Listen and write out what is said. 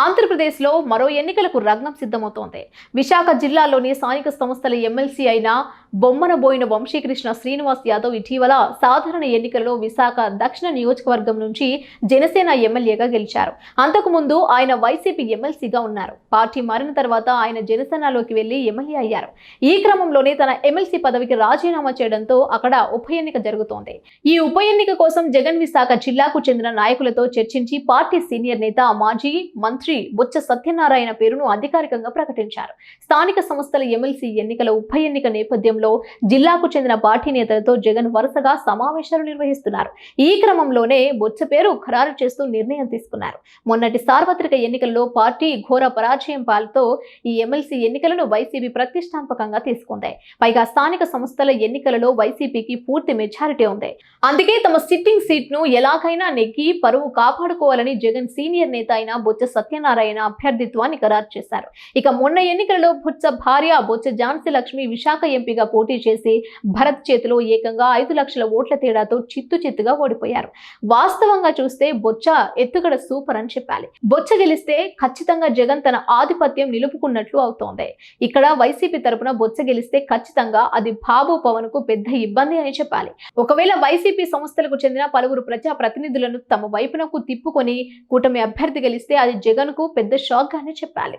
ఆంధ్రప్రదేశ్లో మరో ఎన్నికలకు రంగం సిద్ధమవుతోంది. విశాఖ జిల్లాలోని స్థానిక సంస్థల ఎమ్మెల్సీ అయిన బొమ్మనబోయిన వంశీకృష్ణ శ్రీనివాస్ యాదవ్ ఇటీవల సాధారణ ఎన్నికల్లో విశాఖ దక్షిణ నియోజకవర్గం నుంచి జనసేన ఎమ్మెల్యేగా గెలిచారు. అంతకుముందు ఆయన వైసీపీ ఎమ్మెల్సీగా ఉన్నారు. పార్టీ మారిన తర్వాత ఆయన జనసేనలోకి వెళ్లి ఎమ్మెల్యే అయ్యారు. ఈ క్రమంలోనే తన ఎమ్మెల్సీ పదవికి రాజీనామా చేయడంతో అక్కడ ఉప ఎన్నిక జరుగుతోంది. ఈ ఉప ఎన్నిక కోసం జగన్ విశాఖ జిల్లాకు చెందిన నాయకులతో చర్చించి పార్టీ సీనియర్ నేత మాజీ మంత్రి బొత్స సత్యనారాయణ పేరును అధికారికంగా ప్రకటించారు. స్థానిక సంస్థల ఎమ్మెల్సీ ఎన్నికల ఉప ఎన్నిక నేపథ్యంలో జిల్లాకు చెందిన పార్టీ నేతలతో జగన్ వరుసగా సమావేశాలు నిర్వహిస్తున్నారు. ఈ క్రమంలోనే బొత్స పేరు ఖరారు చేస్తూ నిర్ణయం తీసుకున్నారు. మొన్నటి సార్వత్రిక ఎన్నికల్లో పార్టీ ఘోర పరాజయం పాలతో ఈ ఎమ్మెల్సీ ఎన్నికలను వైసీపీ ప్రతిష్టాత్మకంగా తీసుకుంది. పైగా స్థానిక సంస్థల ఎన్నికలలో వైసీపీకి పూర్తి మెజారిటీ ఉంది. అందుకే తమ సిట్టింగ్ సీట్ ను ఎలాగైనా నెగ్గి పరువు కాపాడుకోవాలని జగన్ సీనియర్ నేత అయిన బొత్స సత్యనారాయణ అభ్యర్థిత్వాన్ని ఖరారు చేశారు. ఇక మొన్న ఎన్నికల్లో బొత్స భార్య బొత్స ఝాన్సీ లక్ష్మి విశాఖ ఎంపీగా పోటీ చేసి భరత్ చేతిలో ఏకంగా 5 లక్షల ఓట్ల తేడాతో చిత్తుగా ఓడిపోయారు. వాస్తవంగా చూస్తే బొత్స ఎత్తుగడ సూపర్ అని చెప్పాలి. బొత్స గెలిస్తే ఖచ్చితంగా జగన్ తన ఆధిపత్యం నిలుపుకున్నట్లు అవుతోంది. ఇక్కడ వైసీపీ తరపున బొత్స గెలిస్తే ఖచ్చితంగా అది బాబు పవన్ కు పెద్ద ఇబ్బంది అని చెప్పాలి. ఒకవేళ వైసీపీ సంస్థలకు చెందిన పలువురు ప్రజా ప్రతినిధులను తమ వైపునకు తిప్పుకొని కూటమి అభ్యర్థి గెలిస్తే అది జగన్ కు పెద్ద షాక్ గానే చెప్పాలి.